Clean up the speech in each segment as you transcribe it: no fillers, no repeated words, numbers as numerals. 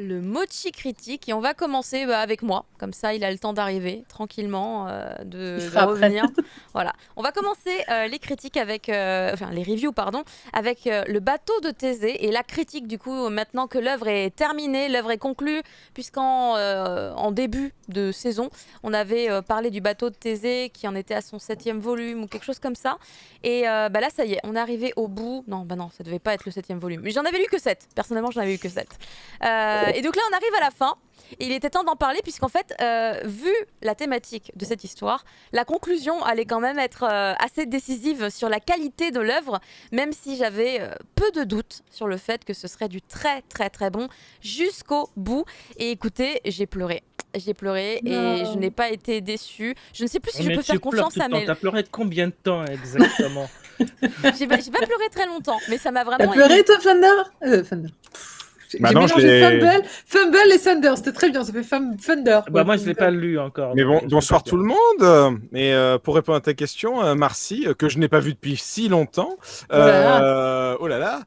le mochi critique et on va commencer avec moi. Comme ça, il a le temps d'arriver tranquillement, de revenir. Voilà. On va commencer les critiques avec, enfin les reviews pardon, avec le bateau de Thésée et la critique du coup maintenant que l'œuvre est terminée, l'œuvre est conclue, puisqu'en en début de saison, on avait parlé du bateau de Thésée qui en était à son 7e volume ou quelque chose comme ça. Et là, ça y est, on est arrivé au bout. Non, bah non, ça devait pas être le 7e volume. Mais j'en avais lu que 7. Personnellement, j'en avais lu que 7. Et donc là, on arrive à la fin. Et il était temps d'en parler puisqu'en fait, vu la thématique de cette histoire, la conclusion allait quand même être assez décisive sur la qualité de l'œuvre, même si j'avais peu de doutes sur le fait que ce serait du très très très bon jusqu'au bout. Et écoutez, j'ai pleuré. J'ai pleuré et je n'ai pas été déçue. Je ne sais plus si je peux faire confiance à mes... T'as pleuré de combien de temps exactement? J'ai pas pleuré très longtemps, mais ça m'a vraiment... T'as pleuré toi, Thunder? Bah J'ai non, mélangé Fumble et Thunder, c'était très bien, ça fait Thunder. Bah moi je l'ai pas lu encore. Mais bon, bonsoir tout le monde. Et pour répondre à ta question, Marcy, que je n'ai pas vu depuis si longtemps. Oh là là.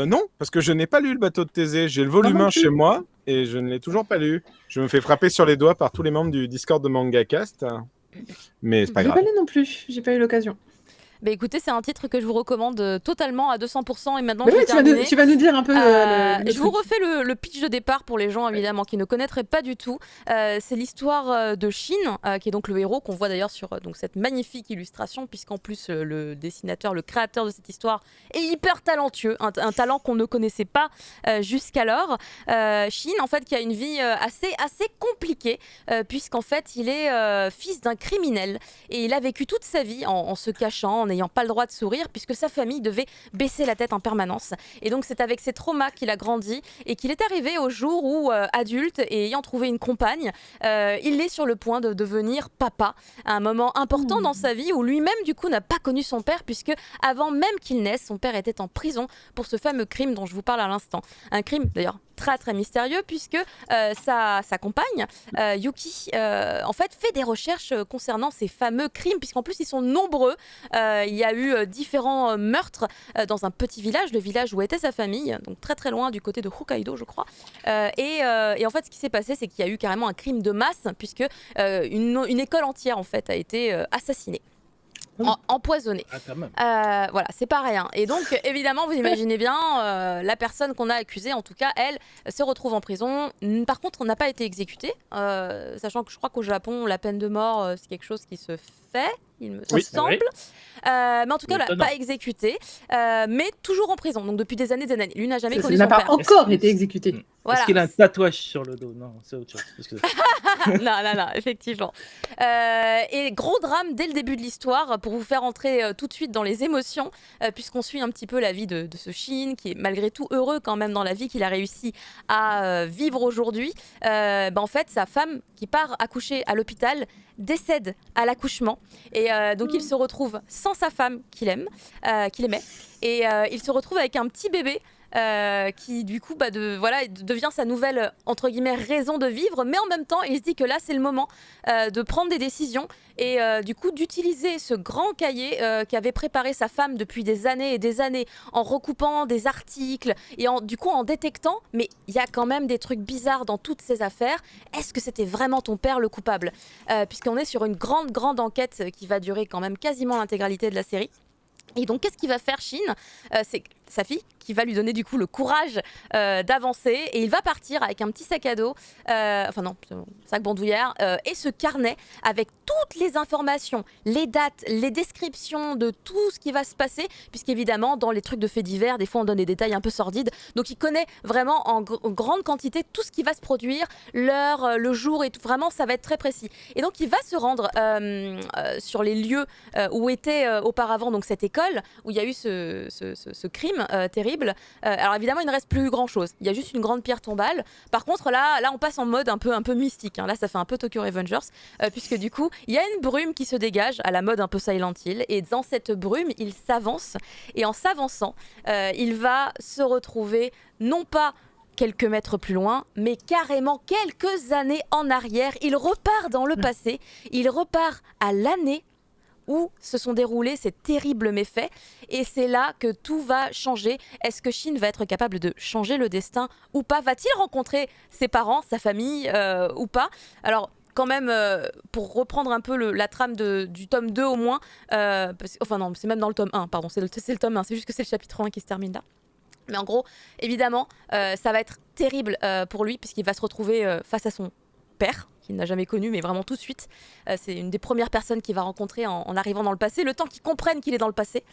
Non, parce que je n'ai pas lu le bateau de Thésée. J'ai le volume 1 chez moi et je ne l'ai toujours pas lu. Je me fais frapper sur les doigts par tous les membres du Discord de MangaCast. Mais c'est pas grave. J'ai pas lu non plus, j'ai pas eu l'occasion. Bah écoutez, c'est un titre que je vous recommande totalement à 200% et maintenant tu vas nous dire un peu je vous refais le pitch de départ pour les gens évidemment qui ne connaîtraient pas du tout. C'est l'histoire de Shin, qui est donc le héros qu'on voit d'ailleurs sur donc, cette magnifique illustration, puisqu'en plus le dessinateur, le créateur de cette histoire est hyper talentueux, un talent qu'on ne connaissait pas jusqu'alors. Shin en fait qui a une vie assez compliquée, puisqu'en fait il est fils d'un criminel et il a vécu toute sa vie en se cachant, en n'ayant pas le droit de sourire puisque sa famille devait baisser la tête en permanence. Et donc c'est avec ces traumas qu'il a grandi et qu'il est arrivé au jour où, adulte et ayant trouvé une compagne, il est sur le point de devenir papa, à un moment important dans sa vie où lui-même du coup n'a pas connu son père puisque avant même qu'il naisse, son père était en prison pour ce fameux crime dont je vous parle à l'instant. Un crime d'ailleurs très très mystérieux puisque sa compagne Yuki en fait fait des recherches concernant ces fameux crimes puisqu'en plus ils sont nombreux. Il y a eu différents meurtres dans un petit village, le village où était sa famille, donc très très loin du côté de Hokkaido je crois. Et en fait ce qui s'est passé c'est qu'il y a eu carrément un crime de masse puisque une école entière en fait a été assassinée. Empoisonné. Voilà, c'est pas rien. Et donc, évidemment, vous imaginez bien, la personne qu'on a accusée, en tout cas, elle, se retrouve en prison. Par contre, on n'a pas été exécuté, sachant que je crois qu'au Japon, la peine de mort, c'est quelque chose qui se fait, il me semble. Mais en tout cas, pas exécuté, mais toujours en prison, donc depuis des années. Lui n'a jamais connu son père. Il n'a pas encore été exécuté. Voilà. Est-ce qu'il a un tatouage sur le dos? Non, c'est autre chose. non, effectivement. Et gros drame dès le début de l'histoire pour vous faire entrer tout de suite dans les émotions, puisqu'on suit un petit peu la vie de ce Shin, qui est malgré tout heureux quand même dans la vie qu'il a réussi à vivre aujourd'hui. En fait, sa femme qui part accoucher à l'hôpital décède à l'accouchement. Et donc il se retrouve sans sa femme qu'il aimait. Et il se retrouve avec un petit bébé qui du coup devient sa nouvelle entre guillemets raison de vivre, mais en même temps il se dit que là c'est le moment de prendre des décisions et du coup d'utiliser ce grand cahier qu'avait préparé sa femme depuis des années et des années, en recoupant des articles et du coup en détectant mais il y a quand même des trucs bizarres dans toutes ces affaires. Est-ce que c'était vraiment ton père le coupable, puisqu'on est sur une grande enquête qui va durer quand même quasiment l'intégralité de la série. Et donc, qu'est-ce qu'il va faire Shin ? C'est sa fille qui va lui donner du coup le courage d'avancer et il va partir avec un petit sac à dos, sac bandoulière et ce carnet avec toutes les informations, les dates, les descriptions de tout ce qui va se passer, puisqu'évidemment dans les trucs de faits divers, des fois on donne des détails un peu sordides, donc il connaît vraiment en grande quantité tout ce qui va se produire, l'heure, le jour et tout, vraiment ça va être très précis. Et donc il va se rendre sur les lieux où était auparavant donc cette école, où il y a eu ce crime terrible. Alors évidemment il ne reste plus grand chose, il y a juste une grande pierre tombale. Par contre là on passe en mode un peu mystique, hein. Là ça fait un peu Tokyo Revengers, puisque du coup il y a une brume qui se dégage à la mode un peu Silent Hill, et dans cette brume il s'avance, et en s'avançant il va se retrouver non pas quelques mètres plus loin, mais carrément quelques années en arrière. Il repart dans le passé, il repart à l'année où se sont déroulés ces terribles méfaits. Et c'est là que tout va changer. Est-ce que Shin va être capable de changer le destin ou pas? Va-t-il rencontrer ses parents, sa famille ou pas? Alors, quand même, pour reprendre un peu la trame du tome 2 au moins, enfin non, c'est même dans le tome 1, pardon, c'est le tome 1, c'est juste que c'est le chapitre 1 qui se termine là. Mais en gros, évidemment, ça va être terrible pour lui, puisqu'il va se retrouver face à son père, qu'il n'a jamais connu, mais vraiment tout de suite. C'est une des premières personnes qu'il va rencontrer en arrivant dans le passé, le temps qu'il comprenne qu'il est dans le passé.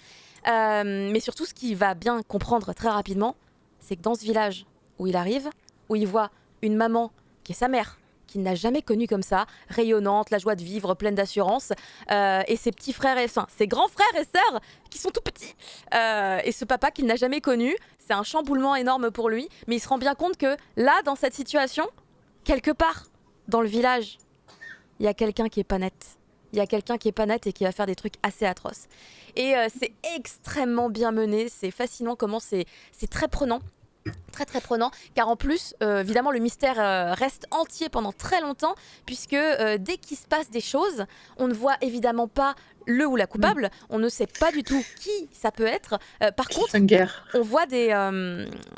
Mais surtout, ce qu'il va bien comprendre très rapidement, c'est que dans ce village où il arrive, où il voit une maman qui est sa mère, qu'il n'a jamais connue comme ça, rayonnante, la joie de vivre, pleine d'assurance, et ses petits frères et ses grands frères et sœurs qui sont tout petits, et ce papa qu'il n'a jamais connu. C'est un chamboulement énorme pour lui, mais il se rend bien compte que là, dans cette situation, quelque part dans le village, il y a quelqu'un qui est pas net. Il y a quelqu'un qui est pas net et qui va faire des trucs assez atroces. Et c'est extrêmement bien mené, c'est fascinant comment c'est très prenant. Très très prenant, car en plus, évidemment, le mystère reste entier pendant très longtemps, puisque dès qu'il se passe des choses, on ne voit évidemment pas le ou la coupable, on ne sait pas du tout qui ça peut être. Par contre, on voit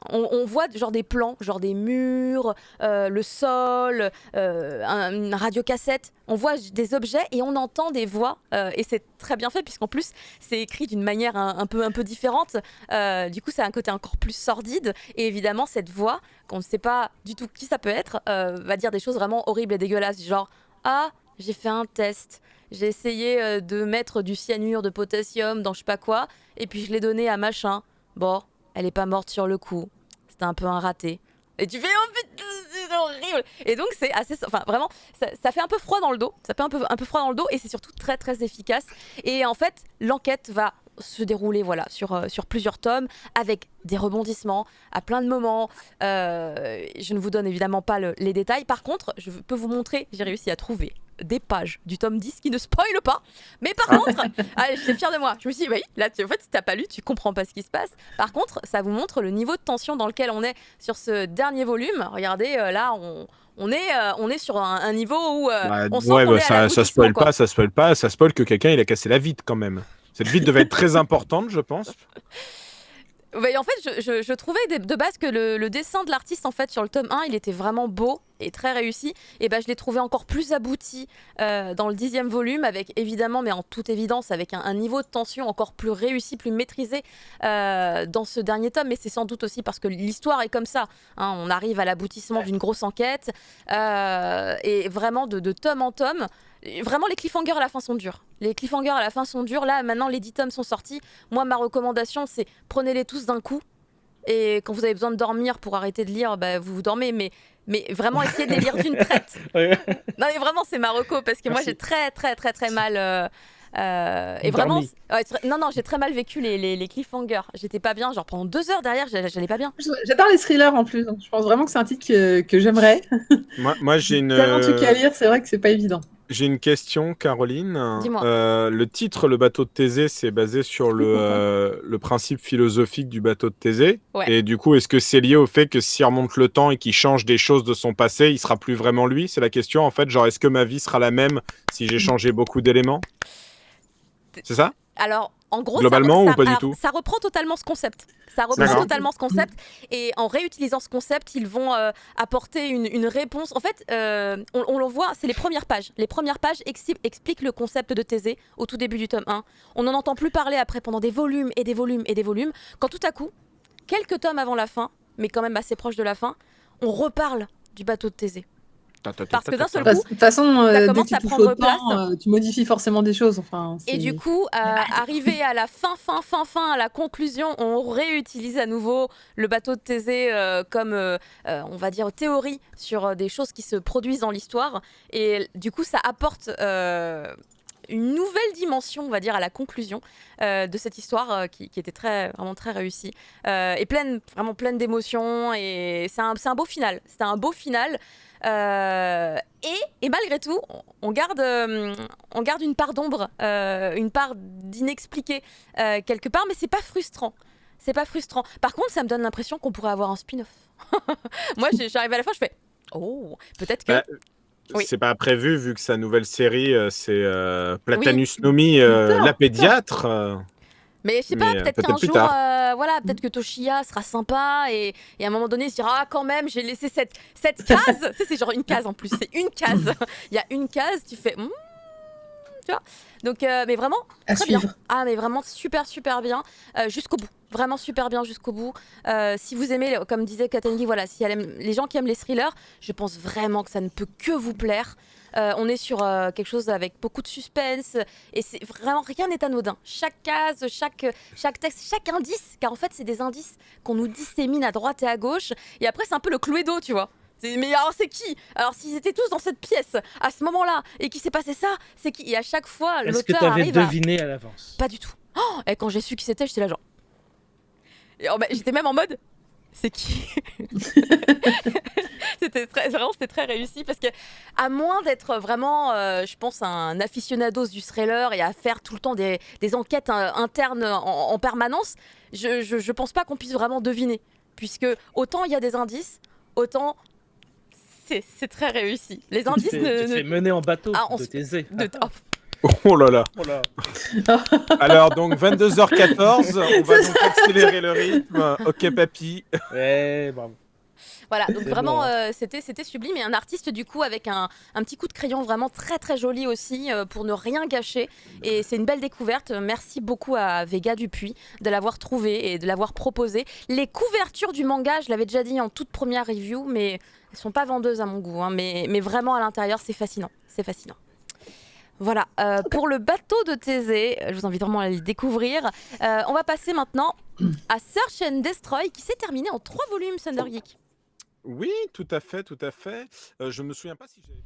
on voit genre des plans, genre des murs, le sol, une radiocassette. On voit des objets et on entend des voix, et c'est très bien fait puisqu'en plus c'est écrit d'une manière un peu différente. Du coup, ça a un côté encore plus sordide. Et évidemment, cette voix, qu'on ne sait pas du tout qui ça peut être, va dire des choses vraiment horribles et dégueulasses, genre ah, j'ai fait un test. J'ai essayé de mettre du cyanure de potassium dans je sais pas quoi, et puis je l'ai donné à machin. Bon, elle est pas morte sur le coup. C'était un peu un raté. Et tu fais oh putain, c'est horrible. Et donc c'est assez, enfin vraiment, ça fait un peu froid dans le dos. Ça fait un peu froid dans le dos, et c'est surtout très très efficace. Et en fait, l'enquête va se dérouler voilà sur plusieurs tomes avec des rebondissements à plein de moments. Je ne vous donne évidemment pas les détails. Par contre, je peux vous montrer, j'ai réussi à trouver des pages du tome 10 qui ne spoilent pas. Mais par contre, j'étais fière de moi. Je me suis dit, oui, là, en fait, si t'as pas lu, tu comprends pas ce qui se passe. Par contre, ça vous montre le niveau de tension dans lequel on est sur ce dernier volume. Regardez, là, on est sur un niveau où on sent qu'on est à ça spoil pas, ça spoil pas, ça spoil que quelqu'un il a cassé la vitre quand même. Cette vitre devait être très importante, je pense. Ouais, en fait, je trouvais de base que le dessin de l'artiste en fait sur le tome 1, il était vraiment beau et très réussi. Et ben, je l'ai trouvé encore plus abouti dans le 10e volume, avec évidemment, mais en toute évidence, avec un niveau de tension encore plus réussi, plus maîtrisé dans ce dernier tome. Mais c'est sans doute aussi parce que l'histoire est comme ça. Hein, on arrive à l'aboutissement d'une grosse enquête et vraiment de tome en tome. Vraiment, les cliffhangers à la fin sont durs. Les cliffhangers à la fin sont durs. Là, maintenant, les 10 tomes sont sortis. Moi, ma recommandation, c'est prenez-les tous d'un coup. Et quand vous avez besoin de dormir pour arrêter de lire, bah, vous dormez. Mais vraiment, essayez de les lire d'une traite. Non, mais vraiment, c'est ma reco. Parce que moi, j'ai très mal... et vraiment, non, j'ai très mal vécu les cliffhangers. J'étais pas bien, genre pendant 2 heures derrière, j'allais pas bien. J'adore les thrillers en plus, donc je pense vraiment que c'est un titre que j'aimerais. Moi j'ai une. Tellement de trucs à lire, c'est vrai que c'est pas évident. J'ai une question, Caroline. Dis-moi. Le titre, le bateau de Thésée, c'est basé sur le principe philosophique du bateau de Thésée. Ouais. Et du coup, est-ce que c'est lié au fait que s'il remonte le temps et qu'il change des choses de son passé, il sera plus vraiment lui? C'est la question en fait. Genre, est-ce que ma vie sera la même si j'ai changé beaucoup d'éléments? C'est ça? Alors, en gros, globalement ou pas du tout? Ça reprend totalement ce concept. Et en réutilisant ce concept, ils vont apporter une réponse. En fait, on le voit, c'est les premières pages. Les premières pages expliquent le concept de Thésée au tout début du tome 1. On n'en entend plus parler après pendant des volumes et des volumes et des volumes. Quand tout à coup, quelques tomes avant la fin, mais quand même assez proche de la fin, on reparle du bateau de Thésée. Parce que d'un seul coup, de toute façon, ça dès commence que à tu touches prendre au place. temps, tu modifies forcément des choses. Enfin, Et du coup, arrivé à la fin, à la conclusion, on réutilise à nouveau le bateau de Thésée comme, on va dire, théorie sur des choses qui se produisent dans l'histoire. Et du coup, ça apporte une nouvelle dimension, on va dire, à la conclusion de cette histoire qui était vraiment très réussie et vraiment pleine d'émotions. Et c'est un beau final. C'était un beau final. Et malgré tout, on garde une part d'ombre, une part d'inexpliqué quelque part, mais c'est pas frustrant. C'est pas frustrant. Par contre, ça me donne l'impression qu'on pourrait avoir un spin-off. Moi, j'arrive à la fin, je fais oh, peut-être que. Oui. c'est pas prévu vu que sa nouvelle série, c'est Platanus Nomi, Putain, la pédiatre. Mais je sais pas, Mais, peut-être peut-être qu'un plus jour, tard. voilà, peut-être que Toshiya sera sympa et à un moment donné, il se dira ah quand même, j'ai laissé cette case. Tu sais, c'est genre une case en plus, c'est une case. Il y a une case, tu fais. Tu vois. Donc, mais vraiment À très bien. suivre. Ah, mais vraiment super bien jusqu'au bout. Vraiment super bien jusqu'au bout. Si vous aimez, comme disait Katangi, voilà, si elle aime, les gens qui aiment les thrillers, je pense vraiment que ça ne peut que vous plaire. On est sur quelque chose avec beaucoup de suspense et c'est vraiment rien n'est anodin. Chaque case, chaque texte, chaque indice, car en fait c'est des indices qu'on nous dissémine à droite et à gauche. Et après c'est un peu le Cluedo, tu vois. Mais alors c'est qui? Alors s'ils étaient tous dans cette pièce à ce moment-là et qu'il s'est passé ça, c'est qui? Et à chaque fois Est-ce que tu l'auteur avais arrive à... deviné à l'avance? Pas du tout. Oh, et quand j'ai su qui c'était, j'étais là genre... Et, oh, bah, j'étais même en mode... C'est qui? C'était très réussi parce que à moins d'être vraiment, je pense, un aficionados du thriller et à faire tout le temps des enquêtes internes en permanence, je pense pas qu'on puisse vraiment deviner. Puisque autant il y a des indices, autant c'est très réussi. Les indices Tu te fais mener en bateau Ah, on de se- Thésée. Oh là là. Oh là. Alors donc 22h14, on va donc accélérer le rythme. Ok papy. Ouais, bravo. Voilà, donc C'est vraiment, bon, c'était sublime. Et un artiste, du coup, avec un petit coup de crayon vraiment très joli aussi, pour ne rien gâcher. Et c'est une belle découverte. Merci beaucoup à Vega Dupuis de l'avoir trouvé et de l'avoir proposé. Les couvertures du manga, je l'avais déjà dit en toute première review, mais elles sont pas vendeuses à mon goût. Hein, mais vraiment, à l'intérieur, c'est fascinant. C'est fascinant. Voilà, pour le bateau de Thésée, je vous invite vraiment à le découvrir. On va passer maintenant à Search and Destroy, qui s'est terminé en 3 volumes, Thunder Geek. Oui, tout à fait. Je me souviens pas si j'avais...